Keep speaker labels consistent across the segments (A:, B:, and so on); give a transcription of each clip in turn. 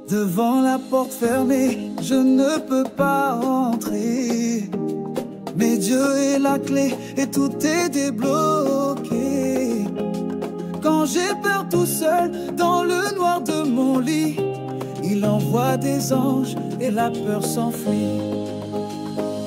A: Devant la porte fermée, je ne peux pas entrer. Mais Dieu est la clé et tout est débloqué. Quand j'ai peur tout seul dans le noir de mon lit, il envoie des anges et la peur s'enfuit.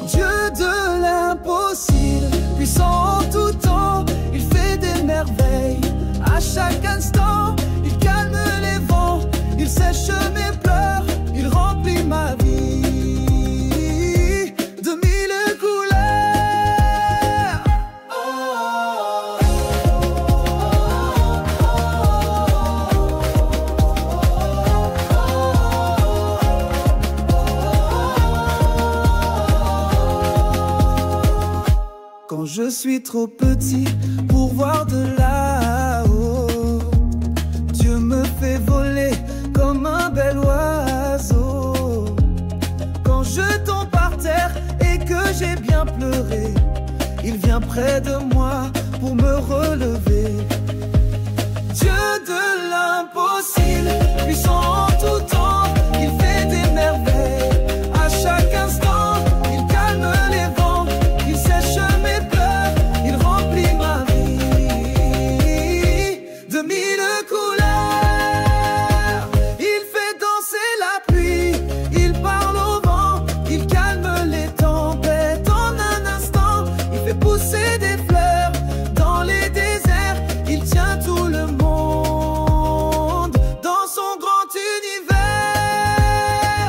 A: Dieu de l'impossible, puissant en tout temps, il fait des merveilles. À chaque instant, il calme les vents, il sèche mes pleurs, il remplit ma vie de mille couleurs. Quand je suis trop petit pour voir de là-haut, Dieu me fait voler comme un bel oiseau. Quand je tombe par terre et que j'ai bien pleuré, il vient près de moi pour me relever. Dieu de l'impossible, puissant en tout temps, il fait des merveilles. À chaque instant, il calme les vents, il sèche mes pleurs, il remplit ma vie de mille couleurs. Il fait danser la pluie, il parle au vent, il calme les tempêtes en un instant. Il fait pousser des fleurs dans les déserts, il tient tout le monde dans son grand univers.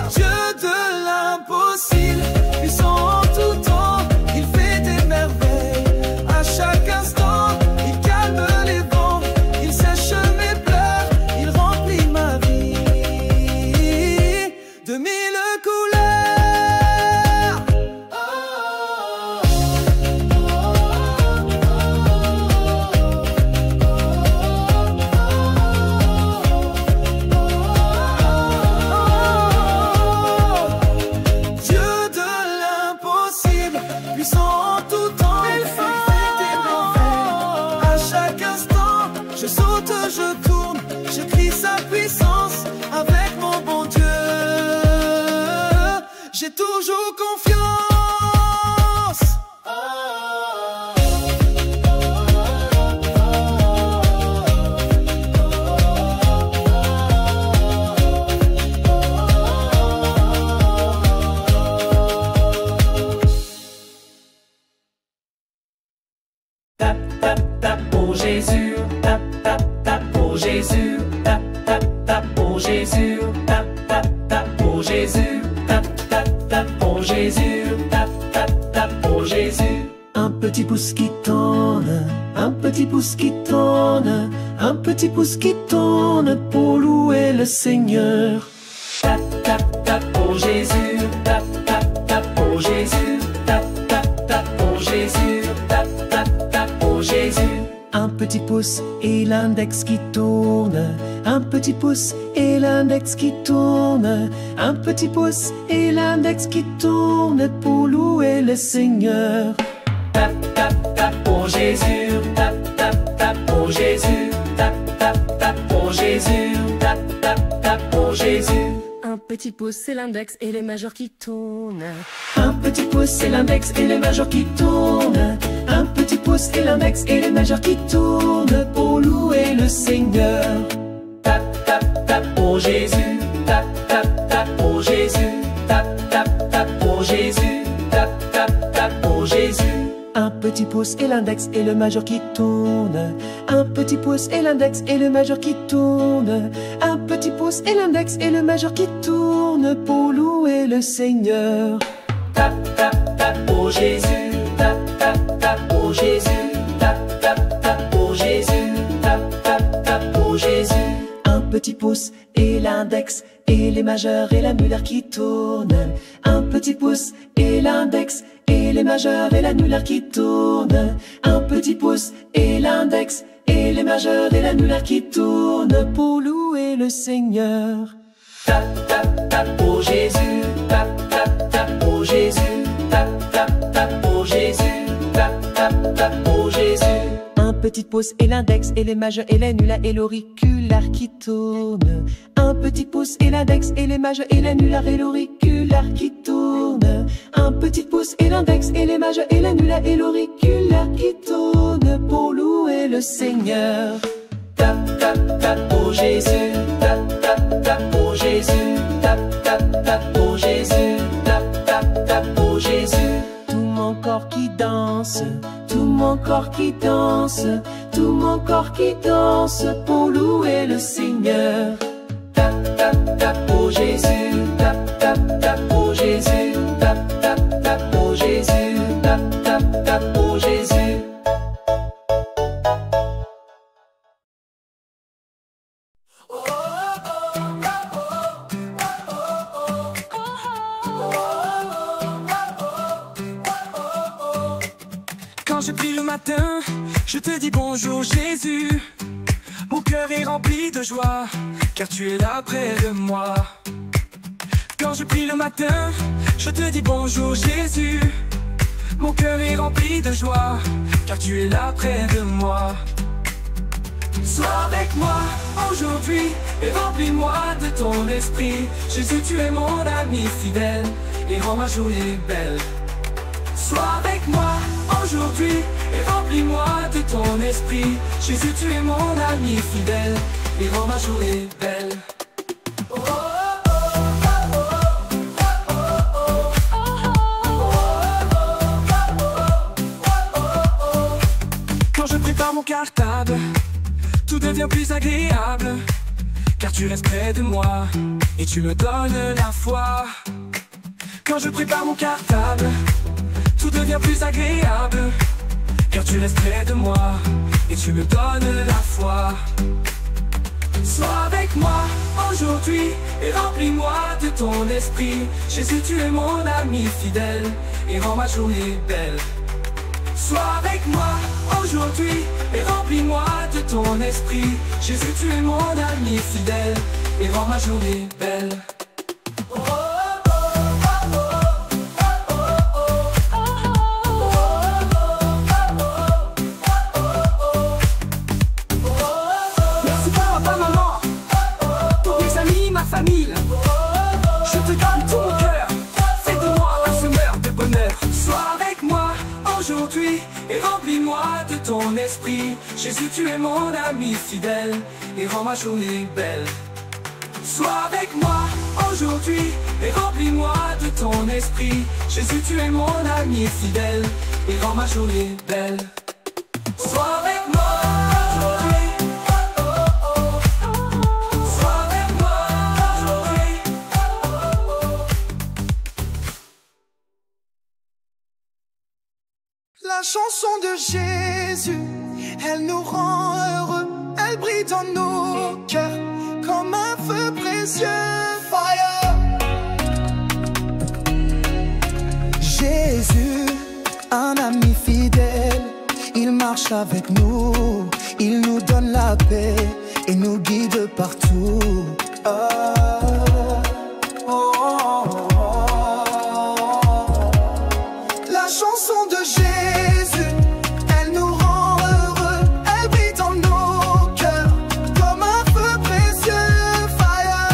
A: Dieu de l'impossible, puissant en tout temps, il fait des merveilles. À chaque instant, il calme les vents, il sèche mes pleurs, il remplit ma vie de mille couleurs. Dieu de l'impossible, puissant en tout temps, il fait des merveilles. À chaque instant, je saute, je tourne, je crie sa puissance avec mon bon Dieu. J'ai toujours confiance.
B: Tap, tap, tap pour Jésus. Tap, tap, tap pour Jésus. Tap, tap, tap pour Jésus. Tap, tap, tap pour Jésus. Tap, tap, tap pour Jésus. Tap, tap, tap pour Jésus.
C: Un petit pouce qui tourne, un petit pouce qui tourne, un petit pouce qui tourne pour louer le Seigneur.
B: Tap, tap, tap pour Jésus. Tap, tap, tap pour Jésus. Tap, tap, tap pour Jésus. Tap, tap, tap pour Jésus.
C: Un petit pouce et l'index qui tourne, un petit pouce et l'index qui tourne, un petit pouce et l'index qui tourne pour louer le Seigneur.
B: Tap, tap, tap pour Jésus. Tap, tap, tap pour Jésus. Tap, tap, tap pour Jésus. Tap, tap, tap pour Jésus.
D: Un petit pouce, c'est l'index et les majeurs qui tournent.
C: Un petit pouce et l'index et les majeurs qui tournent, un petit pouce et l'index et les majeurs qui tournent pour louer le Seigneur.
B: Tap, tap, tap pour Jésus. Tap, tap, tap pour Jésus. Tap, tap, tap pour Jésus. Tap, tap, tap pour Jésus.
C: Un petit pouce et l'index et le majeur qui tourne, un petit pouce et l'index et le majeur qui tourne, un petit pouce et l'index et le majeur qui tourne pour louer le Seigneur.
B: Tap, tap, tap pour Jésus. Tap, tap, tap pour Jésus. Tap, tap, tap pour Jésus. Tap, tap, tap pour Jésus.
C: Un petit pouce et l'index et les majeurs et l'annulaire qui tournent, un petit pouce et l'index et les majeurs et l'annulaire qui tournent, un petit pouce et l'index et les majeurs et l'annulaire qui tournent pour louer le Seigneur.
B: Tap, tap, tap pour Jésus. Tap, tap, tap pour Jésus. Tap, tap, tap pour Jésus. Tap, tap, tap pour Jésus.
C: Un petit pouce et l'index et les majeurs et l'annulaire et l'auriculaire qui tournent. Un petit pouce et l'index et les majeurs et l'annulaire et l'auriculaire qui tournent. Un petit pouce et l'index et les majeurs et l'annulaire et l'auriculaire qui tournent pour louer le Seigneur. Tap, tap, tap pour Jésus, tap, tap, tap pour Jésus, tap, tap, tap pour Jésus, tap, tap, tap pour Jésus. Tout mon corps qui danse, tout mon corps qui danse, tout mon corps qui danse pour louer le Seigneur. Tap, tap, tap pour Jésus, tap, tap, tap pour Jésus, tap, tap, tap pour Jésus, tap, tap, tap pour Jésus.
A: Quand je prie le matin, je te dis bonjour Jésus. Mon cœur est rempli de joie, car tu es là près de moi. Quand je prie le matin, je te dis bonjour Jésus. Mon cœur est rempli de joie, car tu es là près de moi. Sois avec moi aujourd'hui et remplis-moi de ton esprit. Jésus, tu es mon ami fidèle et rends ma journée belle. Sois avec moi aujourd'hui et remplis-moi de ton esprit. Jésus, tu es mon ami fidèle et rends ma journée belle. Quand je prépare mon cartable, tout devient plus agréable, car tu restes près de moi et tu me donnes la foi. Quand je prépare mon cartable, tout devient plus agréable, car tu restes près de moi et tu me donnes la foi. Sois avec moi aujourd'hui et remplis-moi de ton esprit. Jésus, tu es mon ami fidèle et rends ma journée belle. Sois avec moi aujourd'hui et remplis-moi de ton esprit. Jésus, tu es mon ami fidèle et rends ma journée belle. Merci papa, maman, pour mes amis, ma famille. Je te donne tout mon cœur, fais de moi un semeur de bonheur. Sois avec moi aujourd'hui et remplis-moi de ton esprit. Jésus, tu es mon ami fidèle et rends ma journée belle. Sois avec moi aujourd'hui et remplis-moi de ton esprit. Jésus, tu es mon ami fidèle et rends ma journée belle. Sois avec moi aujourd'hui. Sois avec moi aujourd'hui.
E: La chanson de Jésus, elle nous rend heureux, elle brille dans nos cœurs comme un feu précieux. Fire. Jésus, un ami fidèle, il marche avec nous, il nous donne la paix et nous guide partout. La chanson de Jésus, elle nous rend heureux, elle brille dans nos cœurs comme un feu précieux. Fire.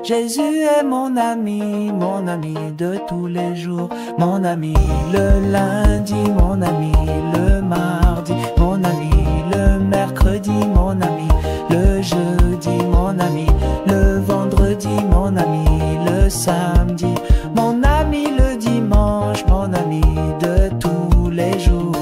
A: Jésus est mon ami de tous les jours. Mon ami le lundi, mon ami le mardi, mon ami le mercredi, mon ami le jeudi, mon ami le vendredi, mon ami le samedi, mon ami le dimanche, mon ami de tous les jours.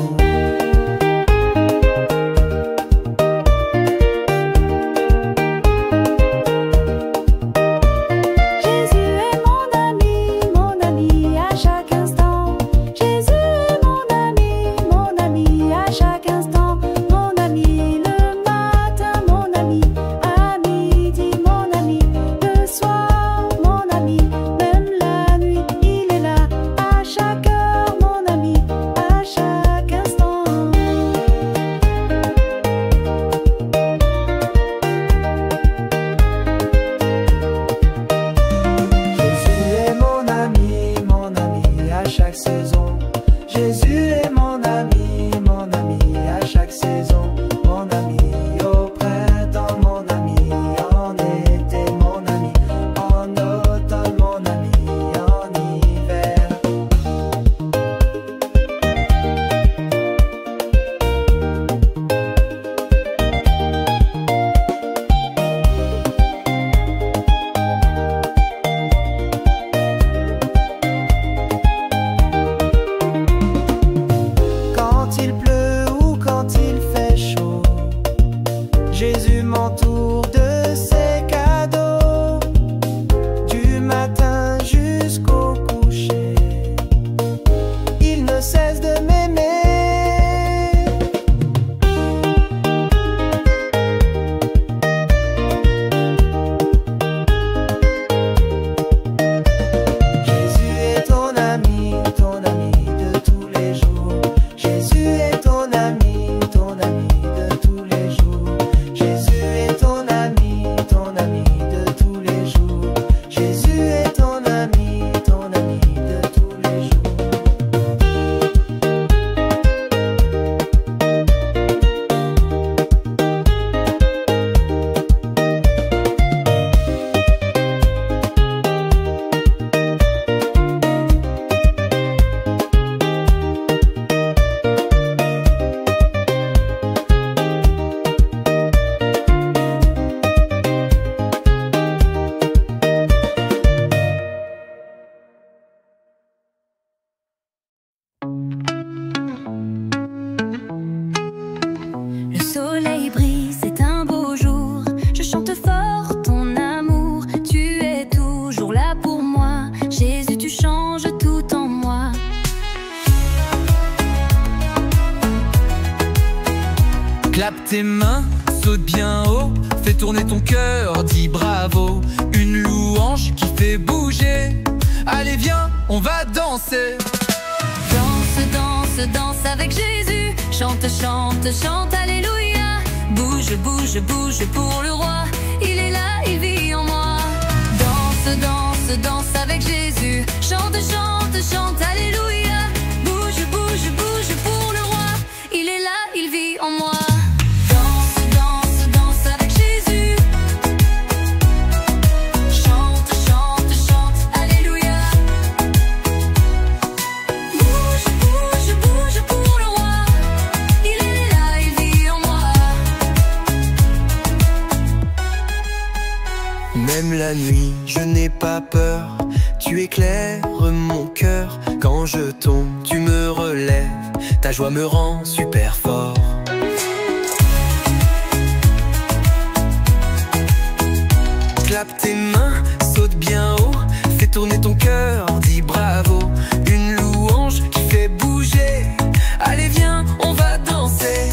F: Clappe tes mains, saute bien haut, fais tourner ton cœur, dis bravo. Une louange qui fait bouger. Allez viens, on va danser.
G: Danse, danse, danse avec Jésus. Chante, chante, chante, alléluia. Bouge, bouge, bouge pour le roi. Il est là, il vit en moi. Danse, danse, danse avec Jésus. Chante, chante, chante, alléluia. Bouge, bouge, bouge pour le roi. Il est là, il vit en moi.
A: Même la nuit, je n'ai pas peur. Tu éclaires mon cœur. Quand je tombe, tu me relèves. Ta joie me rend super fort. Clappe tes mains, saute bien haut. Fais tourner ton cœur, dis bravo. Une louange qui fait bouger. Allez viens, on va danser.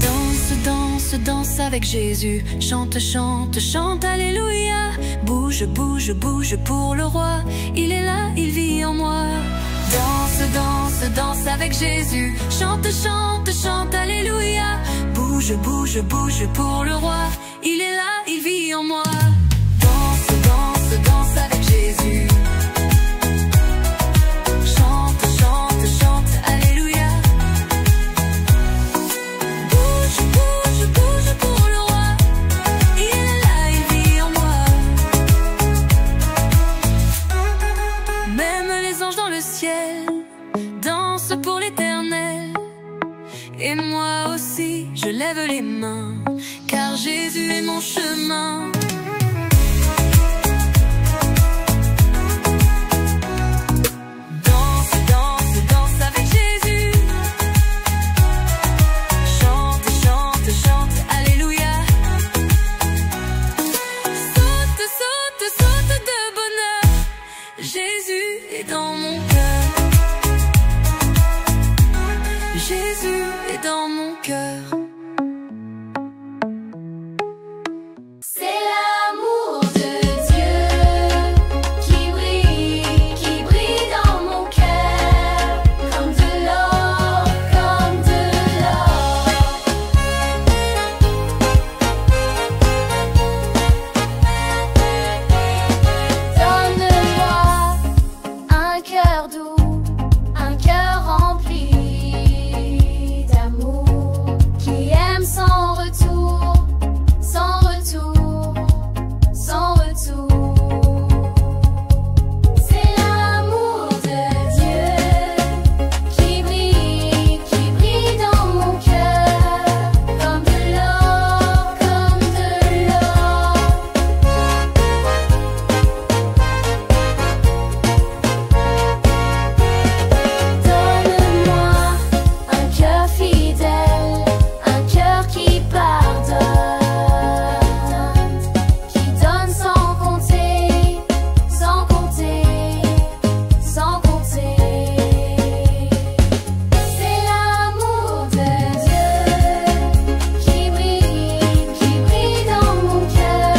G: Danse, danse, danse avec Jésus. Chante, chante, chante, alléluia. Bouge, bouge, bouge pour le roi. Il est là, il vit en moi. Danse, danse, danse avec Jésus. Chante, chante, chante, alléluia. Bouge, bouge, bouge pour le roi. Il est là, il vit en moi. Danse, danse, danse avec Jésus. Chante, chante, chante, alléluia. Bouge, bouge, bouge pour le roi. Il est là, il vit en moi. anges dans le ciel dansent pour l'éternel. Et moi aussi, je lève les mains, car Jésus est mon chemin. Danse, danse, danse avec Jésus. Chante, chante, chante, alléluia. Saute, saute, saute de bonheur. Jésus est dans mon cœur. Jésus est dans mon cœur.
H: C'est l'amour de Dieu qui brille dans mon cœur, comme de l'or, comme de l'or. Donne-moi un cœur doux, un cœur rempli d'amour, qui aime sans retour, sans retour, sans retour. C'est l'amour de Dieu qui brille dans mon cœur, comme de l'or, comme de l'or. Donne-moi un cœur fidèle, un cœur qui pardonne, qui donne sans compter, sans compter, sans compter. C'est l'amour de Dieu qui brille dans mon cœur,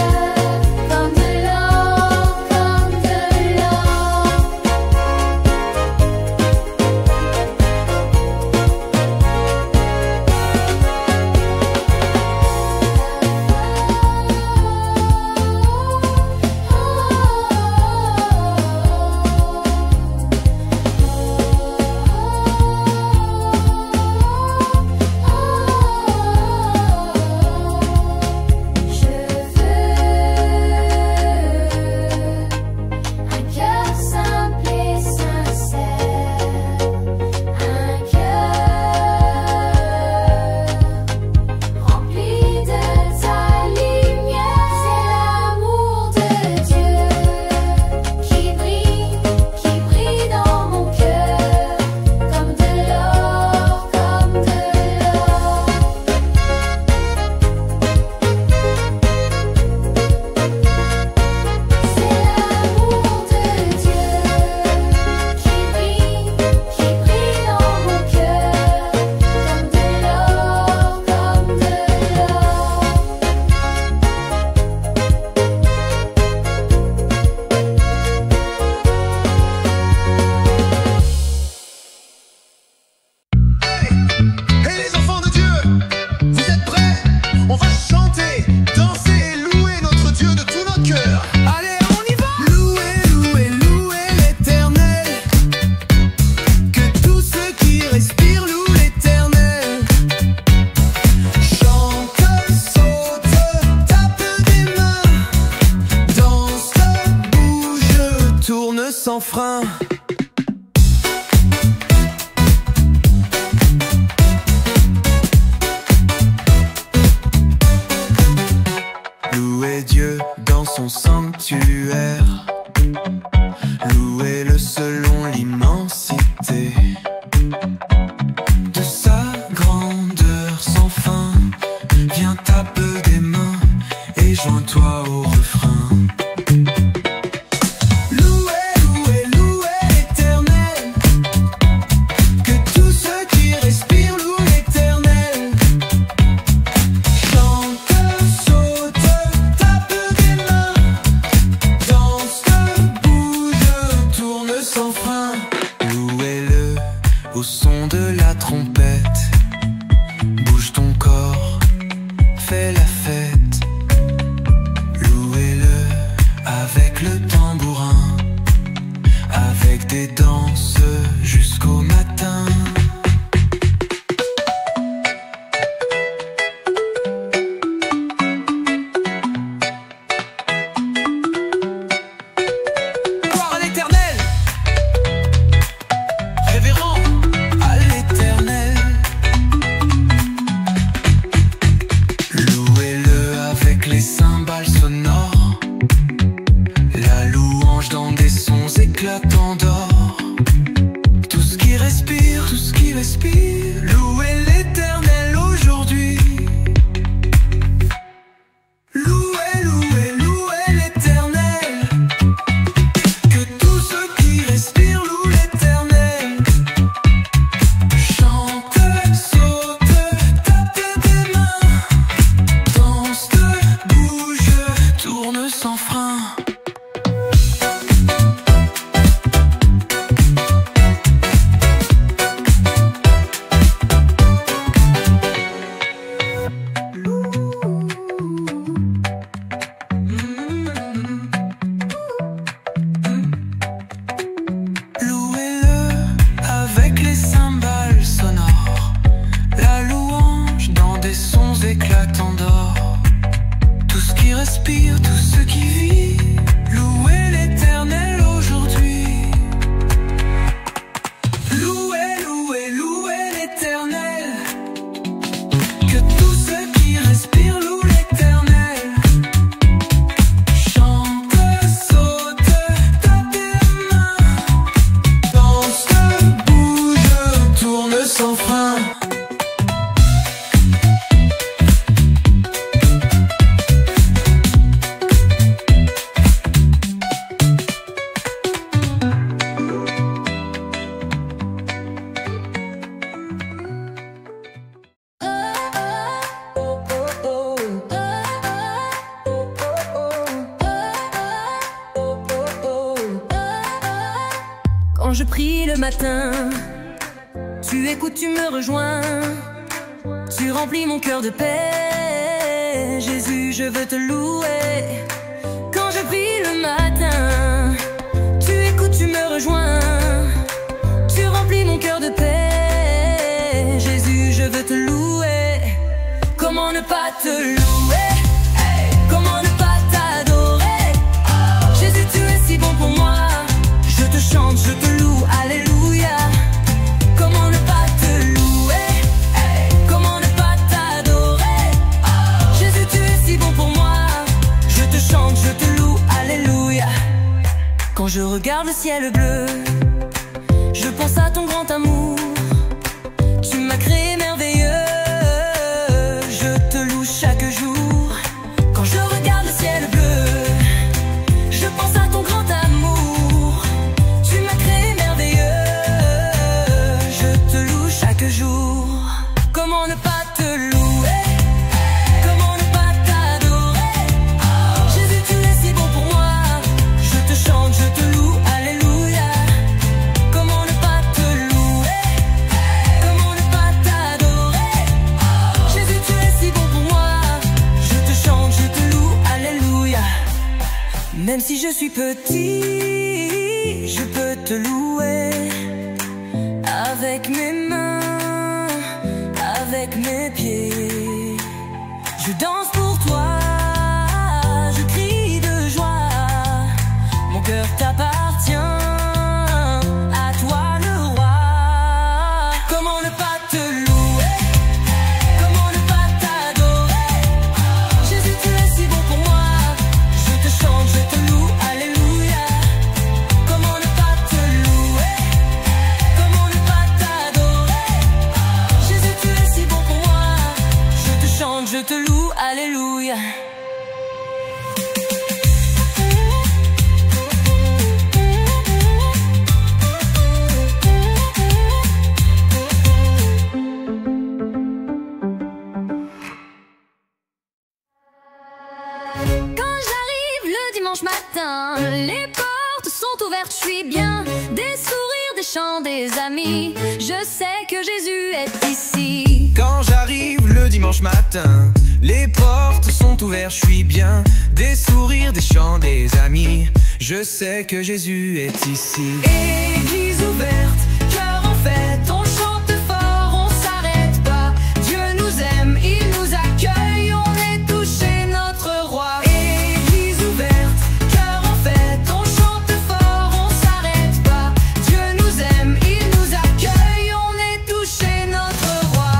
H: comme de l'or, comme de l'or. Je veux un cœur simple et sincère, un cœur rempli de ta lumière. C'est l'amour de Dieu qui brille dans mon cœur, comme de l'or, comme de l'or. C'est l'amour de Dieu qui brille dans mon cœur, comme de l'or, comme de
E: Et les enfants de Dieu, vous êtes prêts? On va chanter, danser et louer notre Dieu de tout notre cœur.
A: Allez, on y va! Louez, louez, louez l'Éternel. Que tous ceux qui respirent louent l'Éternel. Chante, saute, tape des mains, danse, bouge, tourne sans frein. Louez Dieu dans son sanctuaire, louez-le selon l'immensité de sa grandeur sans fin. Viens, tape des mains et joins-toi au refrain. Louez, louez, louez l'Éternel. Que tous ceux qui respirent louent l'Éternel. Chante, saute, tape des mains, danse, bouge, tourne sans frein. Louez-le au son de la trompette. Bouge ton corps, fais la fête. Louez-le avec le tambourin, avec des danses jusqu'au matin. Gloire à l'Éternel. respire, tout ce qui respire, louez l'Éternel aujourd'hui. Louez, louez, louez l'Éternel. Que tous ceux qui respirent louent l'Éternel. Chante, saute, tape des mains, danse, bouge, tourne sans frein.
D: Quand je prie le matin, tu écoutes, tu me rejoins. Tu remplis mon cœur de paix. Jésus, je veux te louer. Quand je prie le matin, tu écoutes, tu me rejoins. Tu remplis mon cœur de paix. Jésus, je veux te louer. Comment ne pas te louer? Comment ne pas t'adorer? Jésus, tu es si bon pour moi. Je te chante, je te loue, alléluia. Comment ne pas te louer? Comment ne pas t'adorer? Jésus, tu es si bon pour moi. Je te chante, je te loue, alléluia. Quand je regarde le ciel bleu, je pense à ton grand amour. Tu m'as créé merveilleux. Je te loue chaque jour. Quand je regarde le ciel bleu, je pense à ton grand amour. Tu m'as créé merveilleux. Je te loue chaque jour. Comment ne pas te louer? Comment ne pas t'adorer? Jésus, tu es si bon pour moi. Je te chante, je te loue, alléluia. Comment ne pas te louer? Comment ne pas t'adorer? Jésus, tu es si bon pour moi. Je te chante, je te loue, alléluia. Même si je suis petit, je peux te louer. Avec mes mains, avec mes pieds, je danse pour toi, je crie de joie. Mon cœur t'appartient, à toi le roi. Comment ne pas te louer? Comment ne pas t'adorer? Jésus, tu es si bon pour moi. Je te chante, je te loue, alléluia. Comment ne pas te louer? Comment ne pas t'adorer? Jésus, tu es si bon pour moi. Je te chante, je te loue, alléluia.
G: Quand j'arrive le dimanche matin, les portes sont ouvertes, je suis bien. Des sourires, des chants, des amis. Je sais que Jésus est ici.
A: Quand j'arrive le dimanche matin, les portes sont ouvertes, je suis bien. Des sourires, des chants, des amis. Je sais que Jésus est ici. Église ouverte, cœur en fête, on chante fort, on s'arrête pas. Dieu nous aime, il nous accueille, on est touché, notre roi. Église ouverte, cœur en fête, on chante fort, on s'arrête pas. Dieu nous aime, il nous accueille, on est touché, notre roi.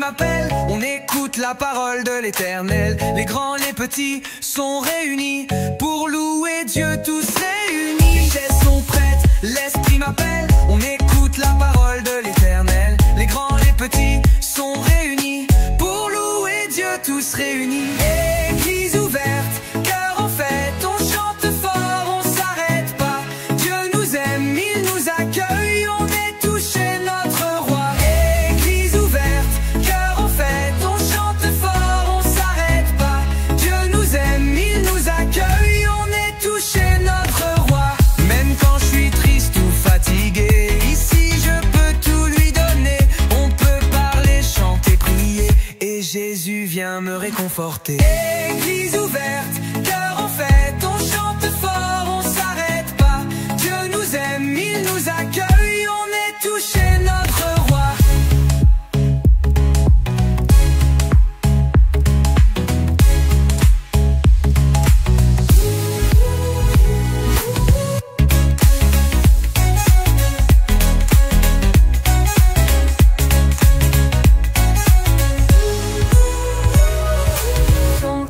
A: m'appelle, on écoute la parole de l'Éternel. Les grands, les petits sont réunis pour louer Dieu, tous réunis. Les chaises sont prêtes, l'Esprit m'appelle, on écoute la parole de l'Éternel. Les grands, les petits sont réunis pour louer Dieu, tous réunis. Église ouverte, cœur en fête, on chante fort, on s'arrête pas. Dieu nous aime, il nous accueille, on est tous chez notre roi. Église ouverte, cœur en fête, on chante fort, on s'arrête pas. Dieu nous aime, il nous accueille, on est tous chez notre roi. Même quand je suis triste ou fatigué, ici je peux tout lui donner. On peut parler, chanter, prier, et Jésus vient me réconforter. Église ouverte, cœur en fête, on chante fort, on s'arrête pas. Dieu nous aime, il nous accueille, on est tous chez notre roi.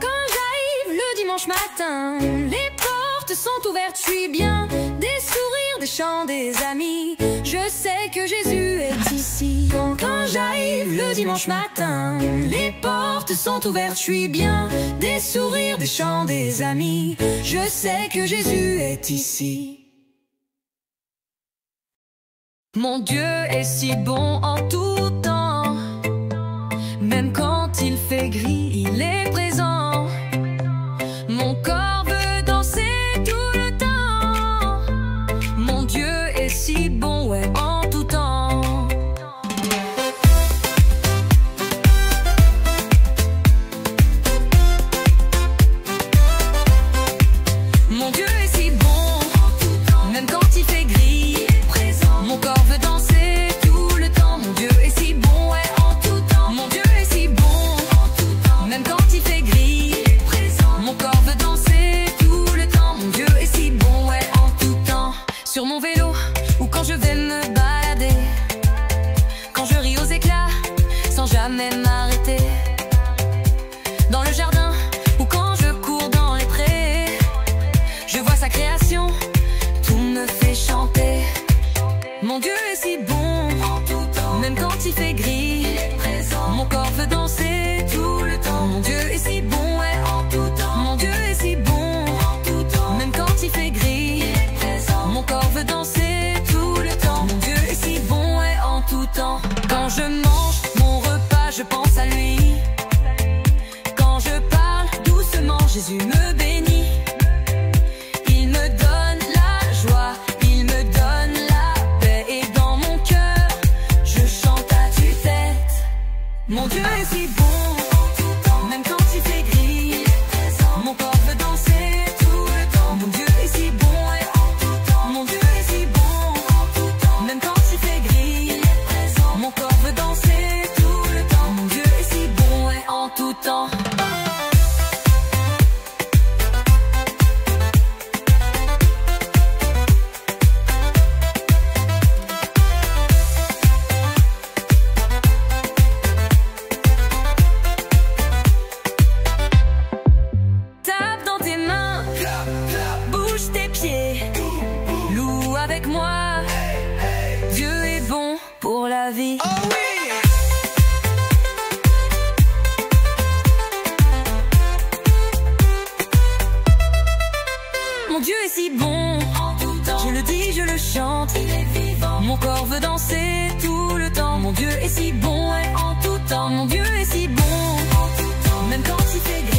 G: Quand j'arrive le dimanche matin, les portes sont ouvertes, je suis bien. Des sourires, des chants, des amis, je sais que Jésus est ici. Quand j'arrive le dimanche matin, les portes sont ouvertes, je suis bien. Des sourires, des chants, des amis, je sais que Jésus est ici. Mon Dieu est si bon en tout temps, même quand il fait gris, il est présent. Mon corps veut danser tout le temps. Mon Dieu est si bon, ouais, en tout temps. Mon Dieu est si bon, même quand il fait gris, il est présent. Mon corps veut danser tout le temps. Mon Dieu est si bon, ouais, en tout temps. Mon Dieu est si bon, en tout temps. Même quand il fait gris, il est présent. Mon corps veut danser tout le temps. Mon Dieu est si bon, ouais, en tout temps. Sur mon vélo, ou quand je vais me balader, quand je ris aux éclats, sans jamais m'arrêter. Dans le jardin, ou quand je cours dans les prés, je vois sa création, tout me fait chanter. Mon Dieu est si bon, en tout temps. Même quand il fait gris, il est présent. Mon corps veut danser tout le temps. Mon Dieu est si bon, ouais, en tout temps. Mon Dieu est si bon, en tout temps. Même quand il fait gris, il est présent. Mon corps veut danser tout le temps. Mon Dieu est si bon, ouais, en tout temps. Quand je mange mon repas, je pense à lui. Quand je parle doucement, Jésus me bénit. Il me donne la joie, il me donne la paix. Et dans mon cœur, je chante à tue-tête. Mon Dieu est si bon, en tout temps. Même quand il fait gris, il est présent. Mon corps veut danser tout le temps. Mon Dieu est si bon, et en tout temps. Mon Dieu est si bon, en tout temps. Même quand il fait gris, il est présent. Mon corps veut danser tout le temps. Mon Dieu est si bon, et en tout temps. Tape dans tes mains, bouge tes pieds, loue avec moi. Dieu est bon pour la vie.
A: Oh oui!
G: Mon Dieu est si bon, en tout temps. Je le dis, je le chante, il est vivant. Mon corps veut danser tout le temps. Mon Dieu est si bon, ouais, en tout temps. Mon Dieu est si bon, en tout temps. Même quand il fait gris.